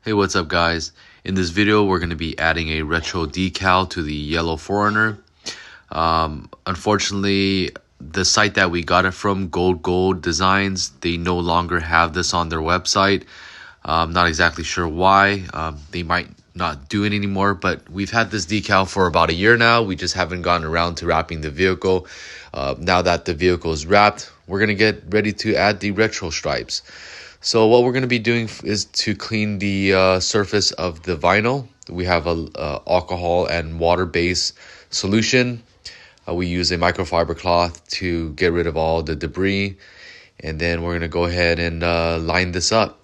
Hey, what's up guys? In this video we're going to be adding a retro decal to the yellow 4Runner. Unfortunately, the site that we got it from, Gold Designs, they no longer have this on their website. I'm not exactly sure why. They might not do it anymore, but we've had this decal for about a year now. We just haven't gotten around to wrapping the vehicle. Now that the vehicle is wrapped, we're going to get ready to add the retro stripes. So what we're going to be doing is to clean the surface of the vinyl. We have a alcohol and water-based solution. We use a microfiber cloth to get rid of all the debris. And then we're going to go ahead and line this up.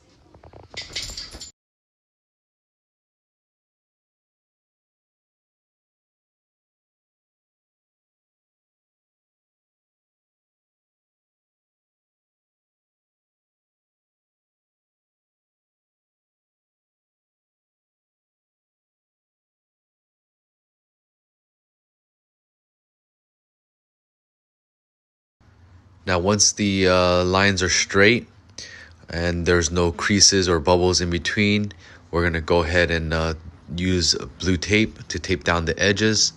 Now once the lines are straight and there's no creases or bubbles in between, we're going to go ahead and use blue tape to tape down the edges,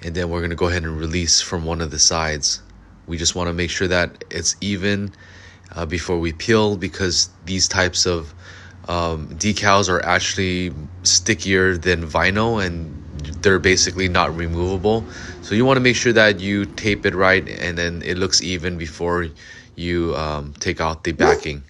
and then we're going to go ahead and release from one of the sides. We just want to make sure that it's even before we peel, because these types of decals are actually stickier than vinyl and they're basically not removable. So you want to make sure that you tape it right and then it looks even before you take out the backing.